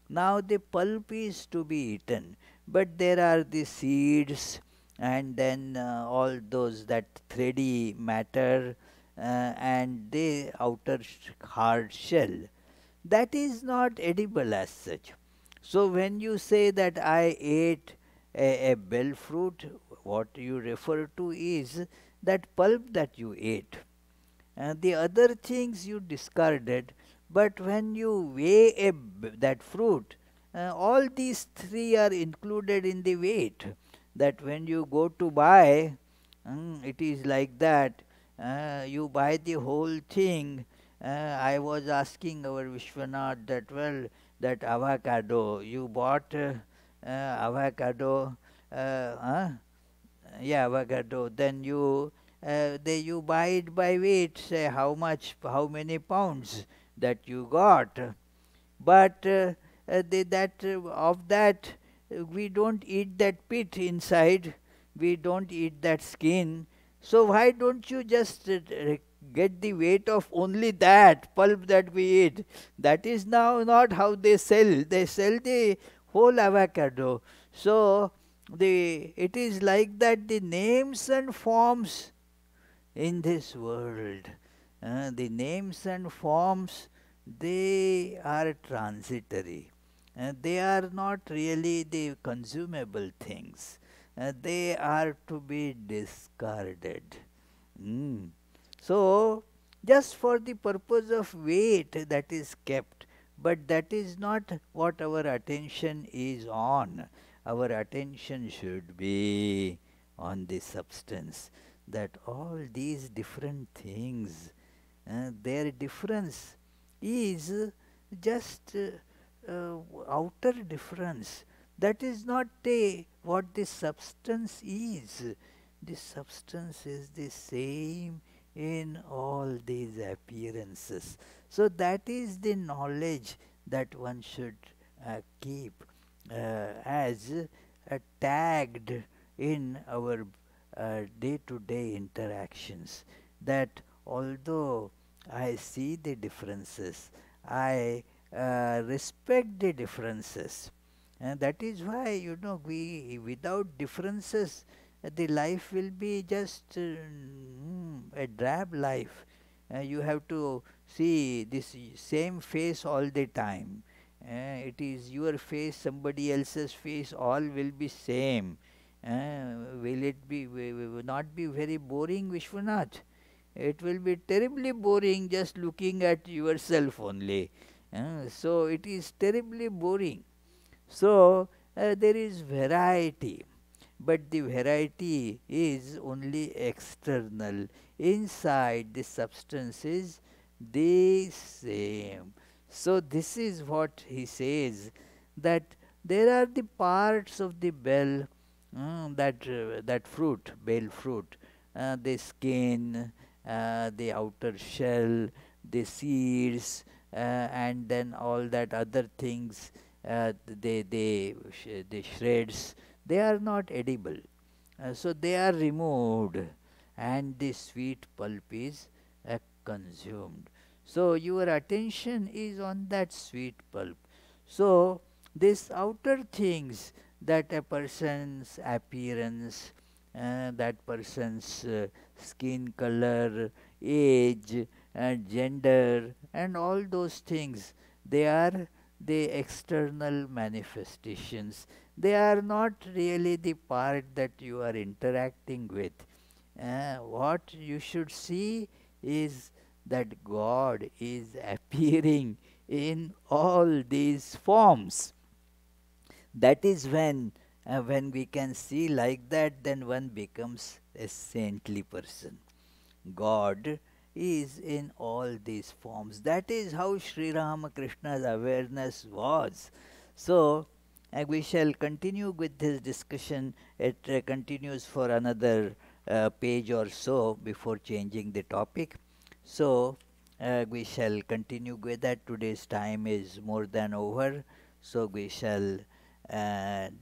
now the pulp is to be eaten, but there are the seeds, and then all those, that thready matter, and the outer hard shell, that is not edible as such. So when you say that I ate a bell fruit, what you refer to is that pulp that you ate. And the other things you discarded, but when you weigh that fruit, all these three are included in the weight. That when you go to buy, it is like that. You buy the whole thing. I was asking our Vishwanath that, well, that avocado, you bought avocado, huh? Yeah, avocado. Then you buy it by weight, say how much, how many pounds that you got. But of that, we don't eat that pit inside. We don't eat that skin. So why don't you just get the weight of only that pulp that we eat? That is now not how they sell. They sell the whole avocado. So it is like that, the names and forms in this world. The names and forms, they are transitory. They are not really the consumable things. They are to be discarded. Mm. So, just for the purpose of weight, that is kept, but that is not what our attention is on. Our attention should be on the substance, that all these different things, their difference is just outer difference. That is not what the substance is. The substance is the same in all these appearances. So that is the knowledge that one should keep as tagged in our day-to-day interactions. That although I see the differences, I respect the differences. And that is why, we without differences, the life will be just a drab life. You have to see this same face all the time. It is your face, somebody else's face, all will be same. Will it be will not be very boring, Vishwanath? It will be terribly boring just looking at yourself only. So it is terribly boring. So there is variety, but the variety is only external. Inside, the substance is the same. So this is what he says, that there are the parts of the bell, that fruit, bell fruit, the skin, the outer shell, the seeds, and then all that other things, the shreds, they are not edible. So they are removed, and the sweet pulp is consumed. So your attention is on that sweet pulp. So these outer things, that a person's appearance, that person's skin color, age, gender, and all those things, they are the external manifestations. They are not really the part that you are interacting with. What you should see is that God is appearing in all these forms. That is when we can see like that, then one becomes a saintly person. God is in all these forms. That is how Sri Ramakrishna's awareness was. So, we shall continue with this discussion. It continues for another page or so before changing the topic. So, we shall continue with that. Today's time is more than over. So, we shall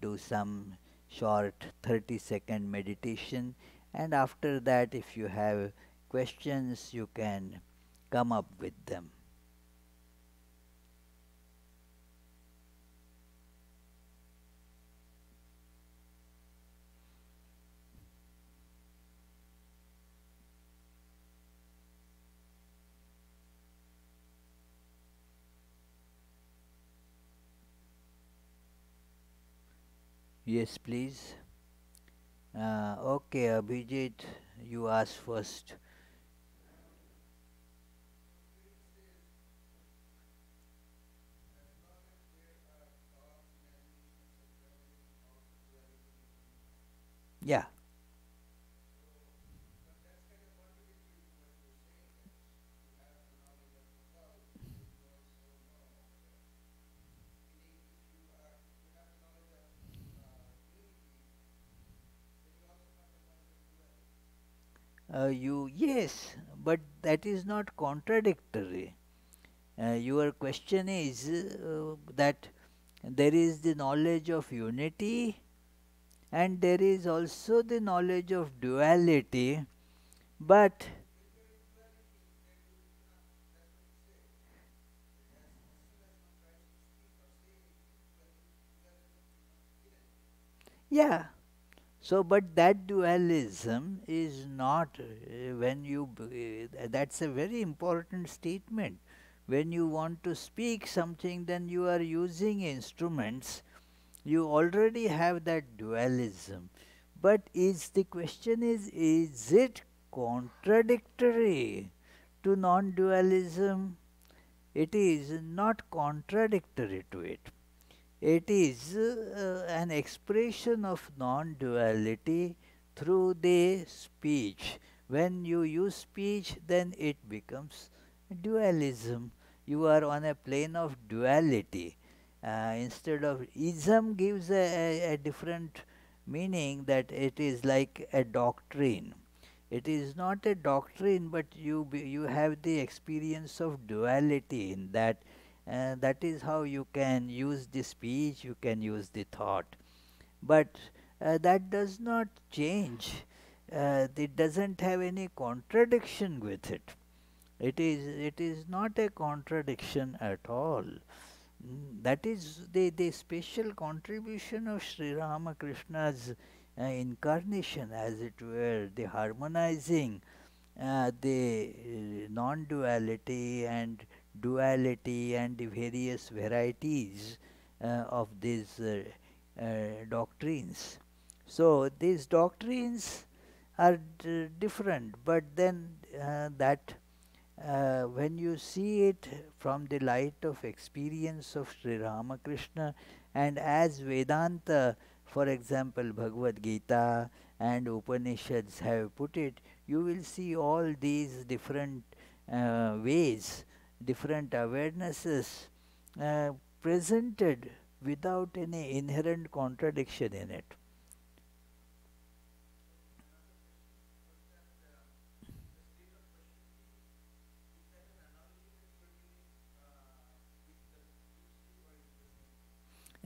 do some short 30-second meditation, and after that, if you have questions, you can come up with them. Yes, please. Okay, Abhijit, you ask first. Yeah. Yes, but that is not contradictory. Your question is that there is the knowledge of unity, and there is also the knowledge of duality, but yeah. So, but that dualism is not that's a very important statement. When you want to speak something, then you are using instruments. You already have that dualism. But the question is it contradictory to non dualism? It is not contradictory to it. It is an expression of non duality through the speech. When you use speech, then it becomes dualism. You are on a plane of duality. Instead of ism gives a different meaning, that it is like a doctrine. It is not a doctrine, but you have the experience of duality in that. That is how you can use the speech, you can use the thought. But that does not change. It doesn't have any contradiction with it. It is not a contradiction at all. That is the special contribution of Sri Ramakrishna's incarnation, as it were, the harmonizing the non-duality and duality and the various varieties of these doctrines. So these doctrines are different, but then that when you see it from the light of experience of Sri Ramakrishna, and as Vedanta, for example, Bhagavad Gita and Upanishads have put it, you will see all these different ways, different awarenesses uh, presented without any inherent contradiction in it.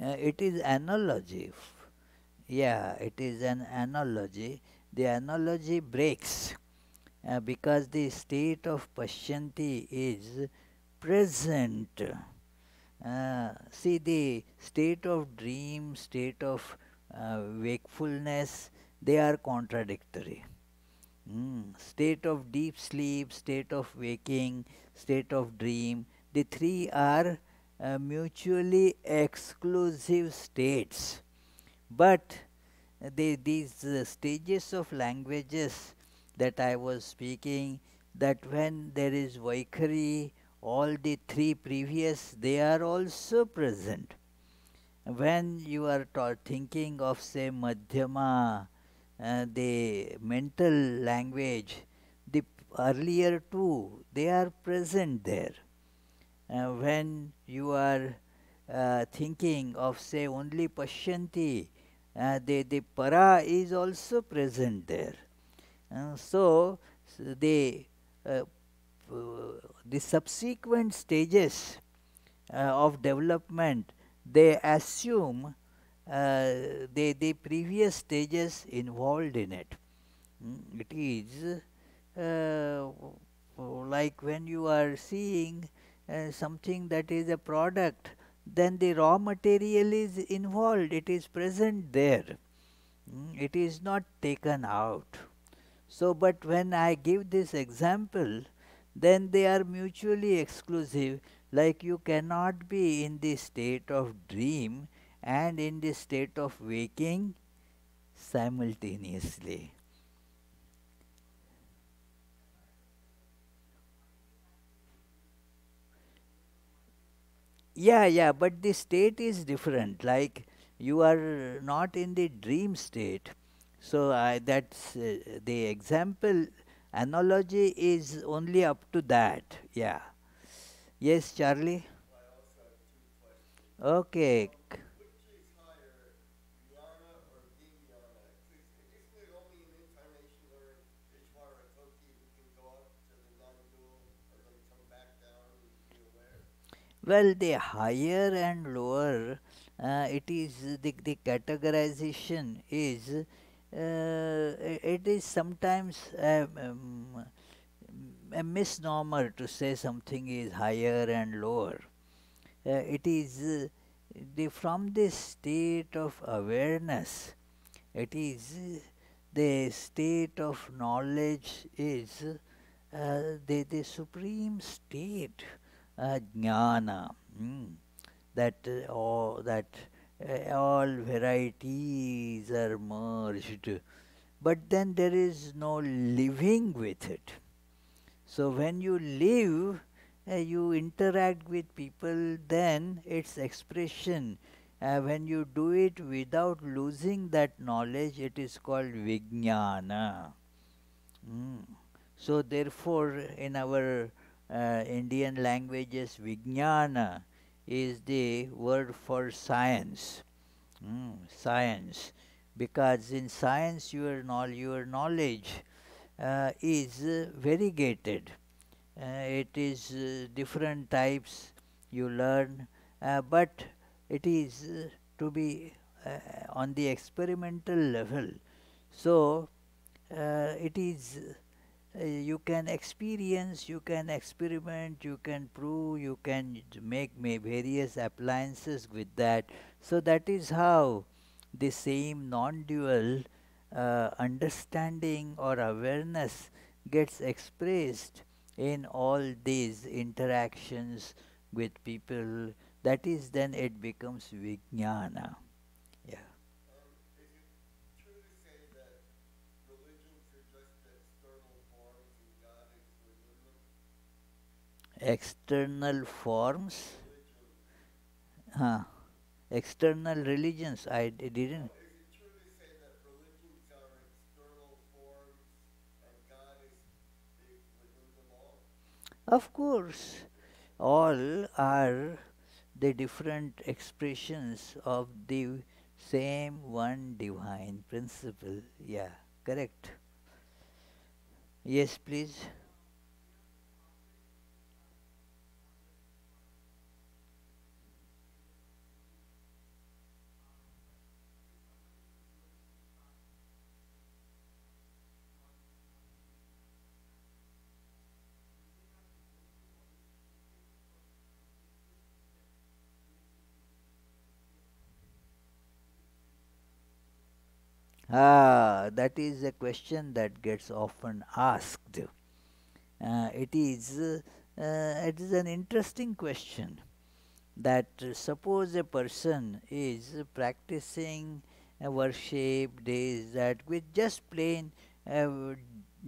It is analogy. Yeah, it is an analogy. The analogy breaks because the state of Pashyanti is present. See, the state of dream, state of wakefulness, they are contradictory. State of deep sleep, state of waking, state of dream, the three are mutually exclusive states. But these stages of languages that I was speaking, that when there is Vaikhari, all the three previous, they are also present. When you are thinking of, say, Madhyama, the mental language, the earlier two, they are present there. When you are thinking of, say, only Pashyanti, the para is also present there. The uh, the subsequent stages of development, they assume the previous stages involved in it. It is like when you are seeing something that is a product, then the raw material is involved, it is present there. It is not taken out. So, but when I give this example, then they are mutually exclusive. Like you cannot be in the state of dream and in the state of waking simultaneously. Yeah, yeah, but the state is different. Like you are not in the dream state. So that's the example analogy is only up to that. Yeah. Yes, Charlie. Okay. Well, the higher and lower, it is the categorization is it is sometimes a misnomer to say something is higher and lower. It is from the state of awareness. It is the state of knowledge is the supreme state, jnana, that all varieties are merged, but then there is no living with it. So when you live, you interact with people, then its expression. When you do it without losing that knowledge, it is called vijnana. Mm. So therefore, in our Indian languages, vijnana is the word for science. Science, because in science your knowledge is variegated. It is different types you learn, but it is to be on the experimental level. So it is You can experience, you can experiment, you can prove, you can make various appliances with that. So that is how the same non-dual understanding or awareness gets expressed in all these interactions with people. That is, then it becomes vijnana. Yeah. External forms, huh? External religions. Didn't. Of course, all are the different expressions of the same one divine principle. Yeah, correct. Yes, please. Ah, that is a question that gets often asked. It is an interesting question. That suppose a person is practicing worship days that with just plain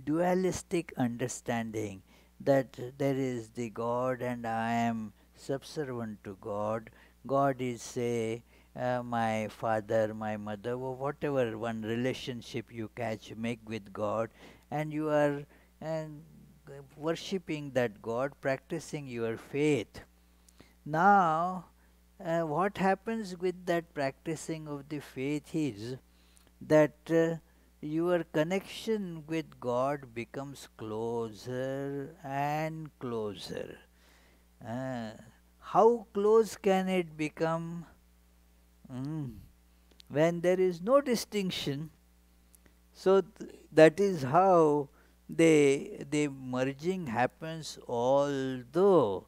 dualistic understanding that there is the God and I am subservient to God. God is, say, my father, my mother, or whatever one relationship you catch, make with God, and you are uh, worshipping that God, practicing your faith. Now, what happens with that practicing of the faith is that your connection with God becomes closer and closer. Uh, how close can it become? Mm, when there is no distinction. So that is how the merging happens, although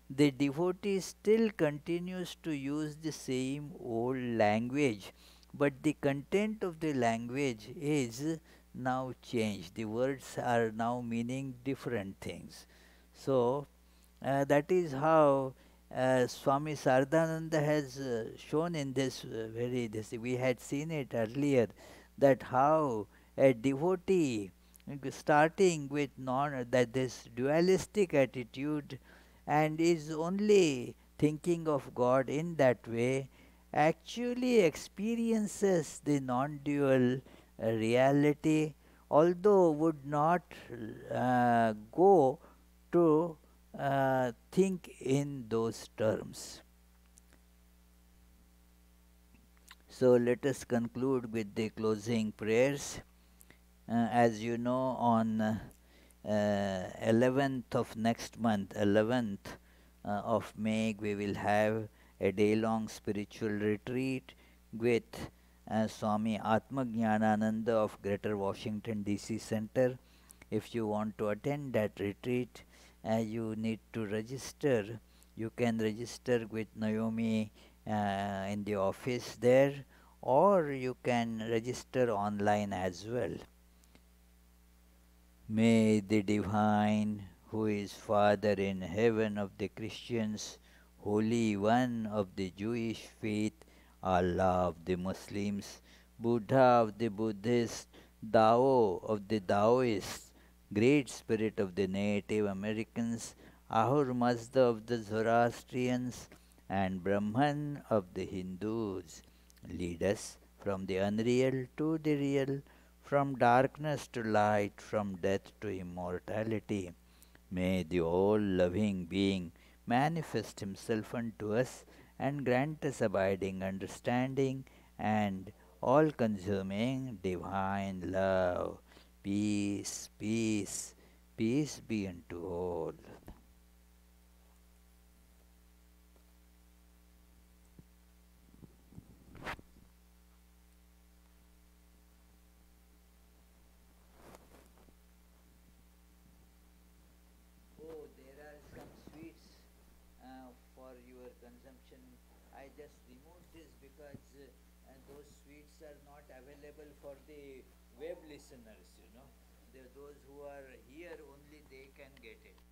the devotee still continues to use the same old language, but the content of the language is now changed. The words are now meaning different things. So that is how Swami Saradananda has shown in this this we had seen it earlier, that how a devotee starting with non that this dualistic attitude and is only thinking of God in that way, actually experiences the non dual reality, although would not go to think in those terms. So let us conclude with the closing prayers. As you know, on 11th of next month, 11th of May, we will have a day-long spiritual retreat with Swami Atmajnananda of Greater Washington DC Center. If you want to attend that retreat, you need to register. You can register with Naomi in the office there, or you can register online as well. May the Divine, who is Father in heaven of the Christians, Holy One of the Jewish faith, Allah of the Muslims, Buddha of the Buddhists, Tao of the Taoists, Great Spirit of the Native Americans, Ahur Mazda of the Zoroastrians, and Brahman of the Hindus, lead us from the unreal to the real, from darkness to light, from death to immortality. May the all loving being manifest himself unto us and grant us abiding understanding and all consuming divine love. Peace, peace, peace be unto all. I just removed this because those sweets are not available for the web listeners, Those who are here only they can get it.